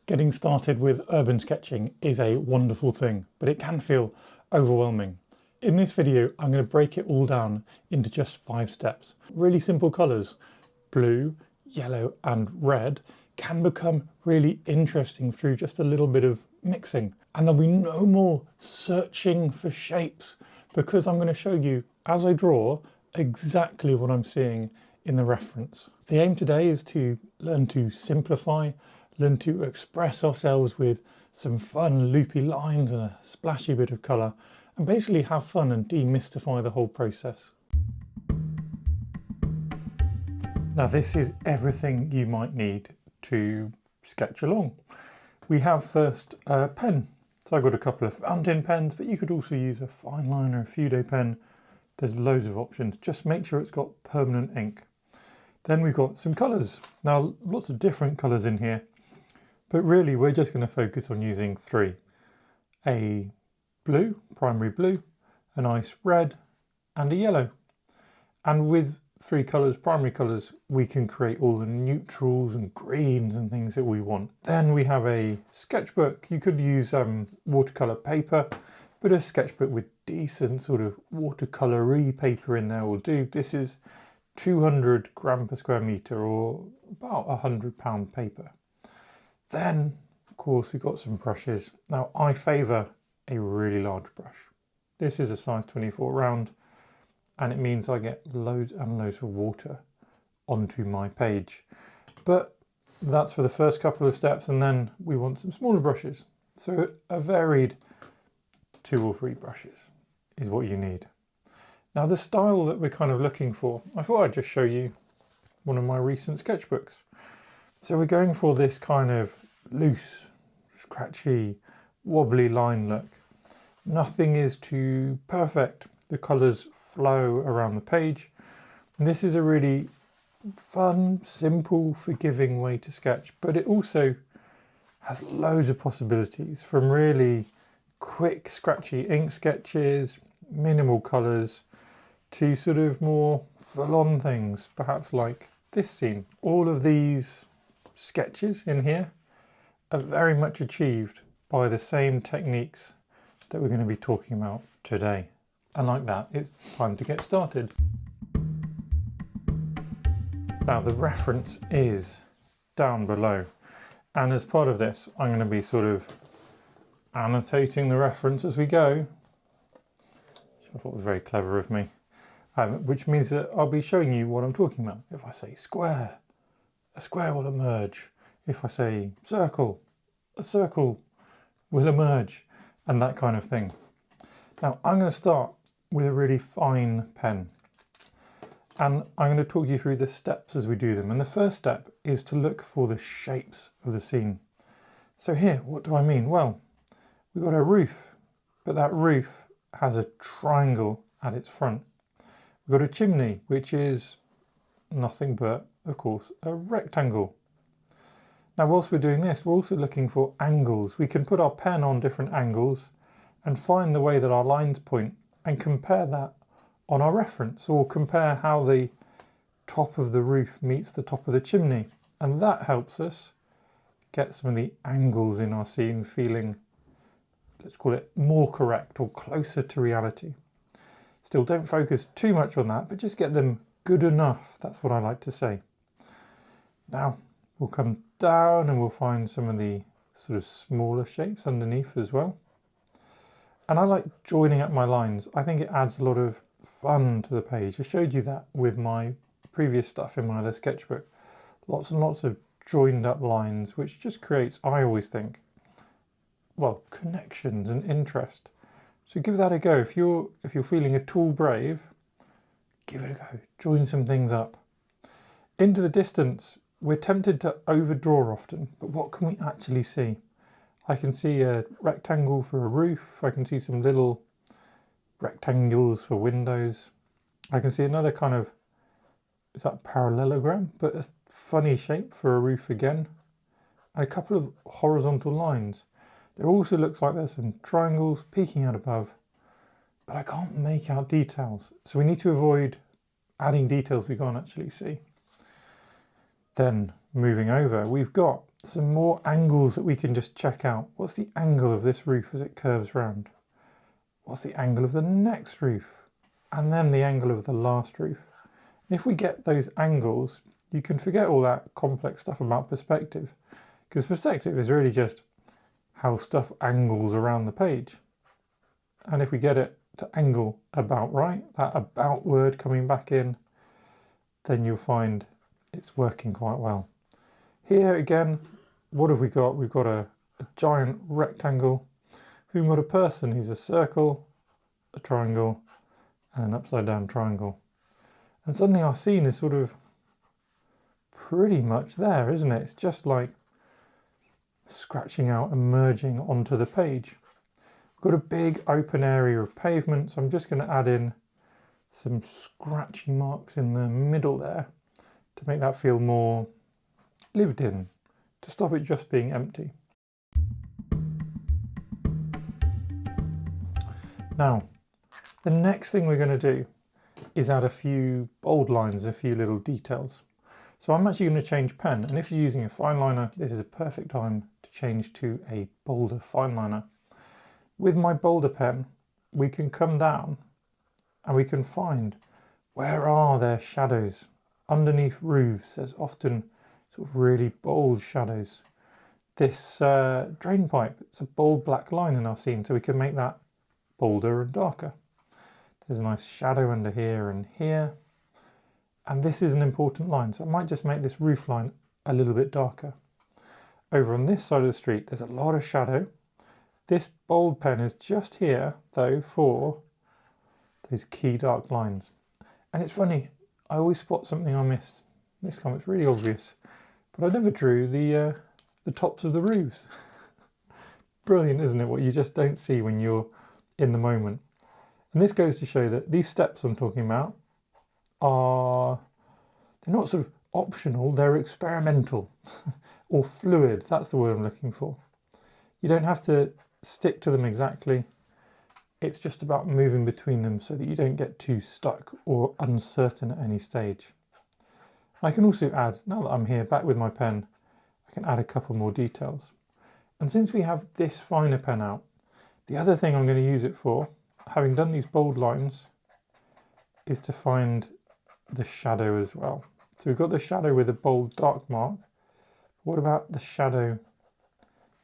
Getting started with urban sketching is a wonderful thing, but it can feel overwhelming. In this video, I'm going to break it all down into just 5 steps. Really simple colours, blue, yellow and red, can become really interesting through just a little bit of mixing. And there'll be no more searching for shapes because I'm going to show you, as I draw, exactly what I'm seeing in the reference. The aim today is to learn to simplify, learn to express ourselves with some fun loopy lines and a splashy bit of colour, and basically have fun and demystify the whole process. Now this is everything you might need to sketch along. We have first a pen. So I've got a couple of fountain pens, but you could also use a fine line or a few-day pen. There's loads of options. Just make sure it's got permanent ink. Then we've got some colours. Now lots of different colours in here, but really we're just going to focus on using 3. A blue, primary blue, a nice red and a yellow. And with 3 colours, primary colours, we can create all the neutrals and greens and things that we want. Then we have a sketchbook. You could use watercolour paper, but a sketchbook with decent sort of watercolour-y paper in there will do. This is 200 gram per square metre, or about £100 paper. Then, of course, we've got some brushes. Now, I favour a really large brush. This is a size 24 round, and it means I get loads and loads of water onto my page. But that's for the first couple of steps, and then we want some smaller brushes. So a varied 2 or 3 brushes is what you need. Now the style that we're kind of looking for, I thought I'd just show you one of my recent sketchbooks. So we're going for this kind of loose, scratchy, wobbly line look. Nothing is too perfect. The colours flow around the page. And this is a really fun, simple, forgiving way to sketch, but it also has loads of possibilities, from really quick, scratchy ink sketches, minimal colours, to sort of more full-on things, perhaps like this scene. All of these sketches in here are very much achieved by the same techniques that we're going to be talking about today. And like that, it's time to get started. Now the reference is down below, and as part of this I'm going to be sort of annotating the reference as we go, which I thought was very clever of me, which means that I'll be showing you what I'm talking about. If I say square, a square will emerge. If I say circle, a circle will emerge, and that kind of thing. Now I'm going to start with a really fine pen, and I'm going to talk you through the steps as we do them. And the first step is to look for the shapes of the scene. So here, what do I mean? Well, we've got a roof, but that roof has a triangle at its front. We've got a chimney, which is nothing but, of course, a rectangle. Now, whilst we're doing this, we're also looking for angles. We can put our pen on different angles and find the way that our lines point and compare that on our reference, or compare how the top of the roof meets the top of the chimney. And that helps us get some of the angles in our scene feeling, let's call it, more correct or closer to reality. Still, don't focus too much on that, but just get them good enough. That's what I like to say. Now, we'll come down and we'll find some of the sort of smaller shapes underneath as well. And I like joining up my lines. I think it adds a lot of fun to the page. I showed you that with my previous stuff in my other sketchbook. Lots and lots of joined up lines, which just creates, I always think, well, connections and interest. So give that a go. If you're feeling at all brave, give it a go. Join some things up. Into the distance, we're tempted to overdraw often, but what can we actually see? I can see a rectangle for a roof. I can see some little rectangles for windows. I can see another kind of, is that parallelogram? But a funny shape for a roof again. And a couple of horizontal lines. There also looks like there's some triangles peeking out above, but I can't make out details. So we need to avoid adding details we can't actually see. Then moving over, we've got some more angles that we can just check out. What's the angle of this roof as it curves round? What's the angle of the next roof? And then the angle of the last roof. And if we get those angles, you can forget all that complex stuff about perspective, because perspective is really just how stuff angles around the page. And if we get it to angle about right, that about word coming back in, then you'll find it's working quite well. Here again, what have we got? We've got a giant rectangle. We've got a person who's a circle, a triangle, and an upside down triangle. And suddenly our scene is sort of pretty much there, isn't it? It's just like scratching out and merging onto the page. We've got a big open area of pavement, so I'm just going to add in some scratchy marks in the middle there to make that feel more lived in, to stop it just being empty. Now, the next thing we're going to do is add a few bold lines, a few little details. So I'm actually going to change pen, and if you're using a fine liner, this is a perfect time to change to a bolder fine liner. With my bolder pen, we can come down and we can find where are there shadows. Underneath roofs, there's often sort of really bold shadows. This drain pipe, it's a bold black line in our scene, so we can make that bolder and darker. There's a nice shadow under here and here. And this is an important line, so I might just make this roof line a little bit darker. Over on this side of the street, there's a lot of shadow. This bold pen is just here, though, for those key dark lines. And it's funny, I always spot something I missed. This time it's really obvious, but I never drew the tops of the roofs. Brilliant, isn't it? What you just don't see when you're in the moment. And this goes to show that these steps I'm talking about they're not sort of optional, they're experimental or fluid. That's the word I'm looking for. You don't have to stick to them exactly. It's just about moving between them so that you don't get too stuck or uncertain at any stage. I can also add, now that I'm here back with my pen, I can add a couple more details. And since we have this finer pen out, the other thing I'm going to use it for, having done these bold lines, is to find the shadow as well. So we've got the shadow with a bold dark mark. What about the shadow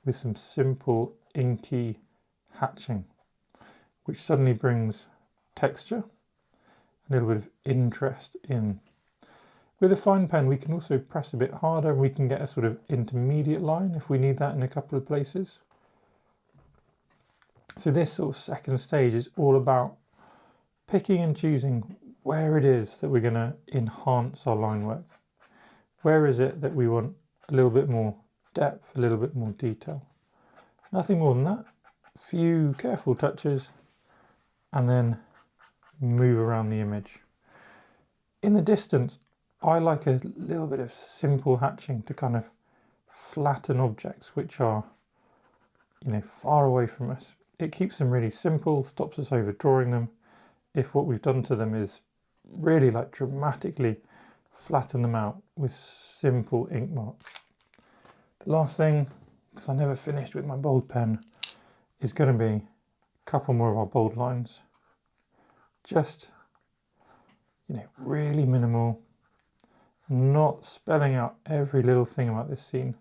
with some simple inky hatching, which suddenly brings texture, a little bit of interest in. With a fine pen, we can also press a bit harder and we can get a sort of intermediate line if we need that in a couple of places. So this sort of second stage is all about picking and choosing where it is that we're going to enhance our line work. Where is it that we want a little bit more depth, a little bit more detail. Nothing more than that. A few careful touches and then move around the image. In the distance, I like a little bit of simple hatching to kind of flatten objects which are, far away from us. It keeps them really simple, stops us overdrawing them. If what we've done to them is really like dramatically flatten them out with simple ink marks. The last thing, because I never finished with my bold pen, is going to be a couple more of our bold lines. Just, really minimal, not spelling out every little thing about this scene,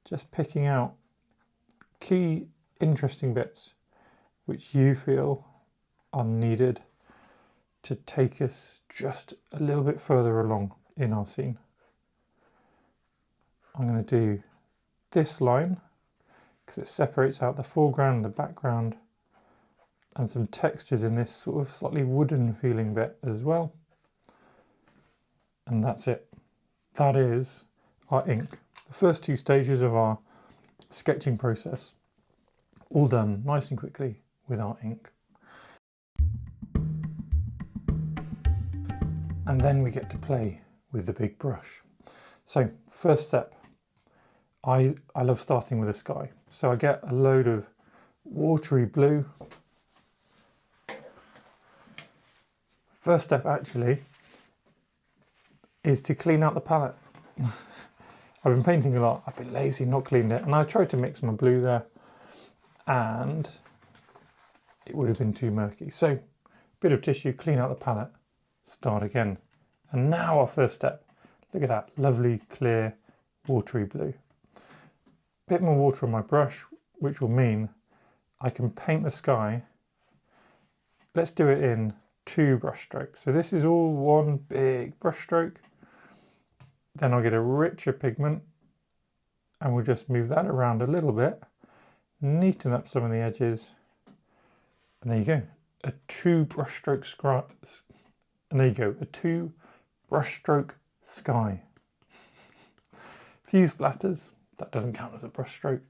just picking out key interesting bits which you feel are needed to take us just a little bit further along in our scene. I'm going to do this line because it separates out the foreground and the background, and some textures in this sort of slightly wooden feeling bit as well. And that's it. That is our ink. The first two stages of our sketching process, all done nice and quickly with our ink. And then we get to play with the big brush. So first step, I love starting with a sky. So I get a load of watery blue. First step actually is to clean out the palette. I've been painting a lot, I've been lazy, not cleaned it, and I tried to mix my blue there, and it would have been too murky. So, bit of tissue, clean out the palette, start again. And now our first step, look at that, lovely, clear, watery blue. Bit more water on my brush, which will mean I can paint the sky. Let's do it in 2 brush strokes. So this is all one big brush stroke. Then I'll get a richer pigment and we'll just move that around a little bit, neaten up some of the edges. And there you go, a 2 brush stroke sky. And there you go, a 2 brush stroke sky. Few splatters, that doesn't count as a brush stroke.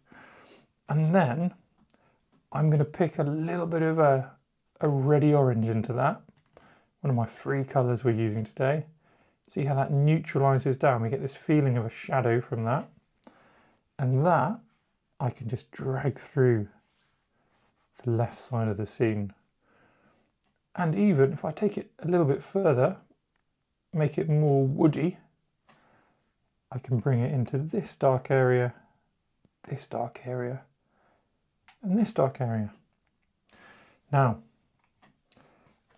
And then I'm going to pick a little bit of a reddy orange into that. One of my 3 colours we're using today. See how that neutralises down? We get this feeling of a shadow from that. And that I can just drag through the left side of the scene. And even if I take it a little bit further, make it more woody, I can bring it into this dark area, and this dark area. Now,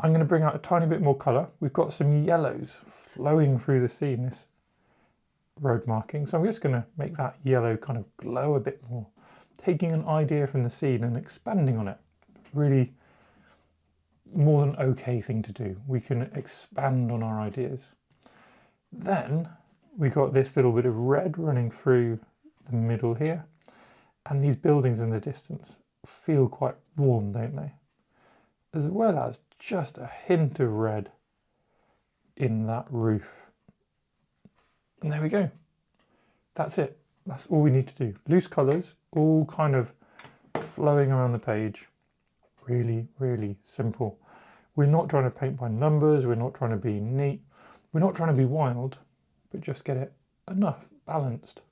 I'm going to bring out a tiny bit more colour. We've got some yellows flowing through the scene, this road marking. So I'm just going to make that yellow kind of glow a bit more, taking an idea from the scene and expanding on it. Really more than okay thing to do. We can expand on our ideas. Then we got this little bit of red running through the middle here. And these buildings in the distance feel quite warm, don't they? As well as just a hint of red in that roof. And there we go. That's it. That's all we need to do. Loose colours, all kind of flowing around the page. Really, really simple. We're not trying to paint by numbers. We're not trying to be neat. We're not trying to be wild, but just get it enough balanced.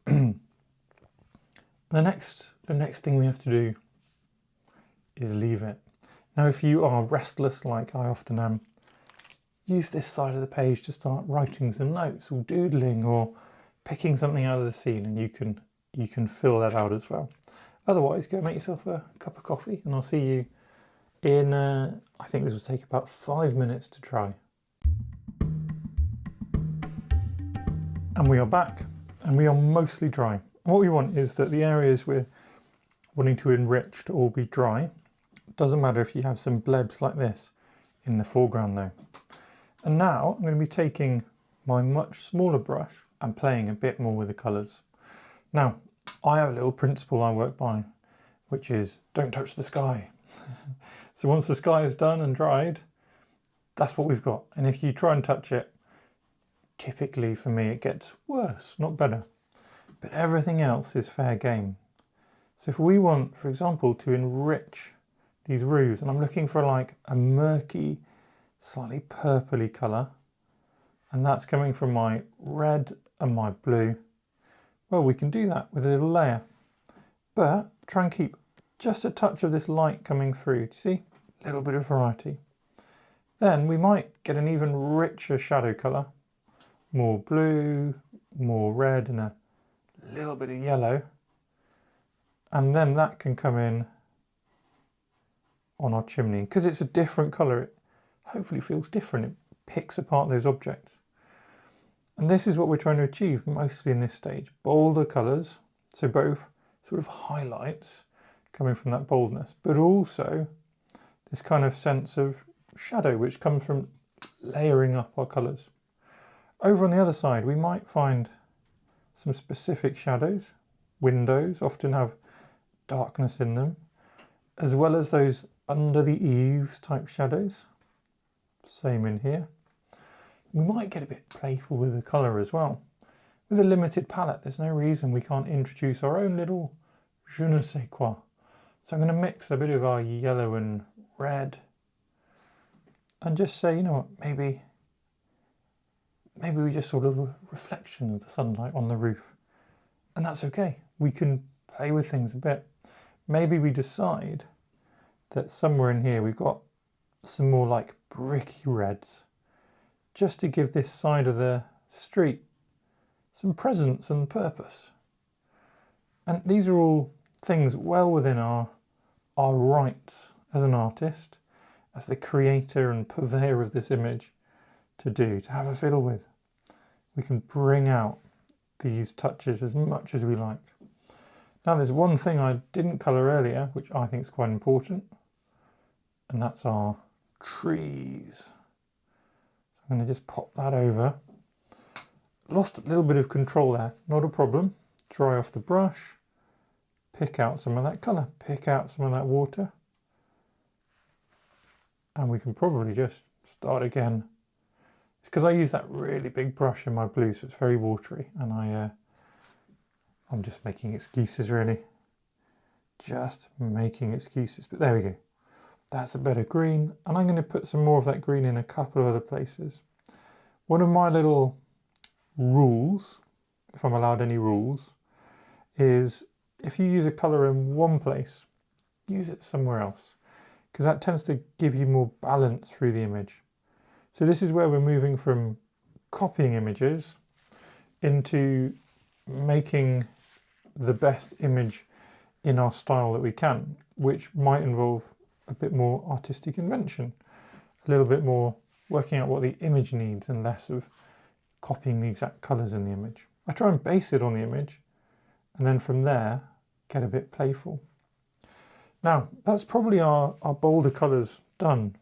The next thing we have to do is leave it. Now, if you are restless like I often am, use this side of the page to start writing some notes or doodling or picking something out of the scene, and you can fill that out as well. Otherwise, go make yourself a cup of coffee, and I'll see you in, I think this will take about 5 minutes to dry. And we are back, and we are mostly dry. What we want is that the areas we're wanting to enrich to all be dry. Doesn't matter if you have some blebs like this in the foreground though. And now I'm going to be taking my much smaller brush and playing a bit more with the colours. Now, I have a little principle I work by, which is don't touch the sky. So once the sky is done and dried, that's what we've got. And if you try and touch it, typically for me it gets worse, not better. But everything else is fair game. So if we want, for example, to enrich these roofs, and I'm looking for like a murky, slightly purpley colour, and that's coming from my red and my blue, well, we can do that with a little layer. But try and keep just a touch of this light coming through. Do you see? A little bit of variety. Then we might get an even richer shadow colour. More blue, more red, and a little bit of yellow. And then that can come in on our chimney. Because it's a different colour, it hopefully feels different. It picks apart those objects. And this is what we're trying to achieve mostly in this stage. Bolder colours, so both sort of highlights coming from that boldness, but also this kind of sense of shadow which comes from layering up our colours. Over on the other side, we might find some specific shadows. Windows often have darkness in them, as well as those under the eaves type shadows. Same in here. We might get a bit playful with the colour as well. With a limited palette, there's no reason we can't introduce our own little je ne sais quoi. So I'm going to mix a bit of our yellow and red and just say, you know what, maybe we just sort of a reflection of the sunlight on the roof. And that's okay. We can play with things a bit. Maybe we decide that somewhere in here we've got some more like bricky reds, just to give this side of the street some presence and purpose. And these are all things well within our rights as an artist, as the creator and purveyor of this image, to have a fiddle with. We can bring out these touches as much as we like. Now there's one thing I didn't colour earlier, which I think is quite important, and that's our trees. So I'm going to just pop that over. Lost a little bit of control there, not a problem. Dry off the brush, pick out some of that colour, pick out some of that water, and we can probably just start again. It's because I use that really big brush in my blue, so it's very watery, and I'm just making excuses really. Just making excuses, but there we go. That's a better green, and I'm going to put some more of that green in a couple of other places. One of my little rules, if I'm allowed any rules, is if you use a colour in one place, use it somewhere else, because that tends to give you more balance through the image. So this is where we're moving from copying images into making the best image in our style that we can, which might involve a bit more artistic invention, a little bit more working out what the image needs and less of copying the exact colours in the image. I try and base it on the image, and then from there get a bit playful. Now that's probably our bolder colours done.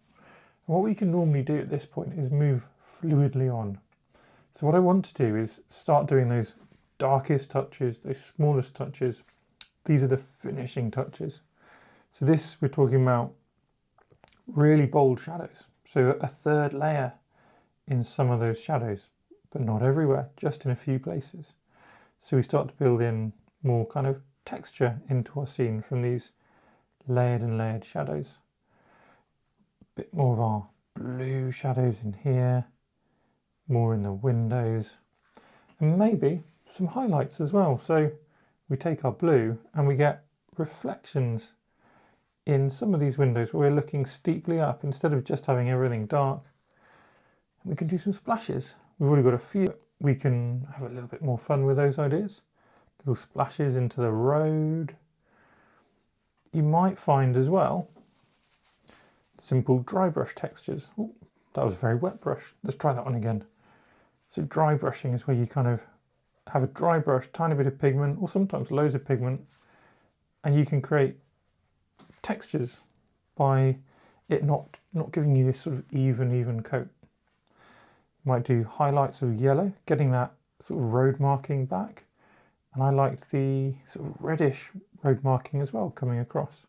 And what we can normally do at this point is move fluidly on. So what I want to do is start doing those darkest touches, those smallest touches. These are the finishing touches. So this, we're talking about really bold shadows. So a third layer in some of those shadows, but not everywhere, just in a few places. So we start to build in more kind of texture into our scene from these layered and layered shadows. A bit more of our blue shadows in here, more in the windows, and maybe some highlights as well. So we take our blue and we get reflections in some of these windows where we're looking steeply up instead of just having everything dark. We can do some splashes. We've already got a few. We can have a little bit more fun with those ideas. Little splashes into the road. You might find as well simple dry brush textures. Ooh, that was a very wet brush. Let's try that one again. So dry brushing is where you kind of have a dry brush, tiny bit of pigment, or sometimes loads of pigment, and you can create textures by it not giving you this sort of even coat. You might do highlights of yellow, getting that sort of road marking back, and I liked the sort of reddish road marking as well coming across.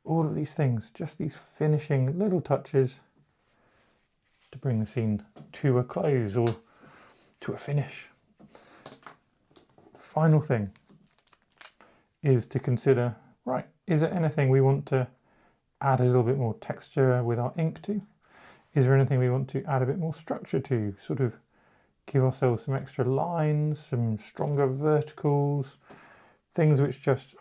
All of these things, just these finishing little touches to bring the scene to a close or to a finish. Final thing is to consider, right, is there anything we want to add a little bit more texture with our ink to? Is there anything we want to add a bit more structure to? Sort of give ourselves some extra lines, some stronger verticals, things which just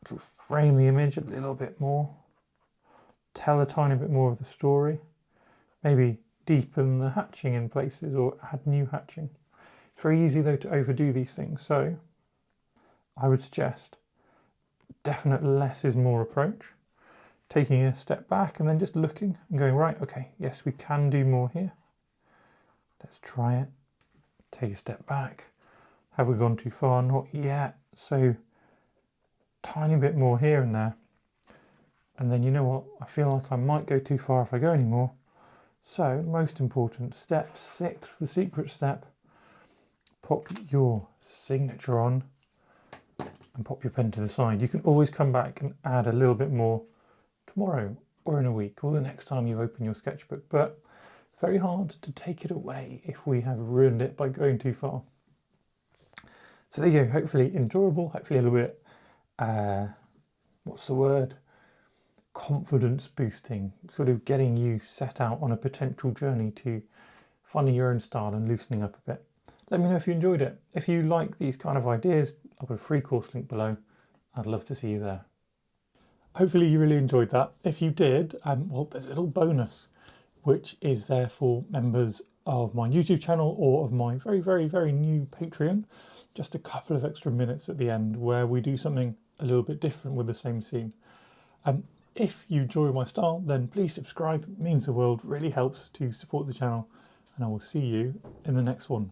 sort of frame the image a little bit more, tell a tiny bit more of the story, maybe deepen the hatching in places or add new hatching. It's very easy though to overdo these things, so I would suggest definite less is more approach, taking a step back and then just looking and going, right, okay, yes, we can do more here. Let's try it. Take a step back. Have we gone too far? Not yet. So tiny bit more here and there. And then you know what? I feel like I might go too far if I go anymore. So most important, step 6, the secret step. Pop your signature on and pop your pen to the side. You can always come back and add a little bit more tomorrow or in a week or the next time you open your sketchbook, but very hard to take it away if we have ruined it by going too far. So there you go, hopefully enjoyable, hopefully a little bit, what's the word? Confidence boosting, sort of getting you set out on a potential journey to finding your own style and loosening up a bit. Let me know if you enjoyed it. If you like these kind of ideas, I've got a free course link below. I'd love to see you there. Hopefully you really enjoyed that. If you did, well, there's a little bonus, which is there for members of my YouTube channel or of my very, very, very new Patreon, just a couple of extra minutes at the end where we do something a little bit different with the same scene. If you enjoy my style, then please subscribe. It means the world, really helps to support the channel, and I will see you in the next one.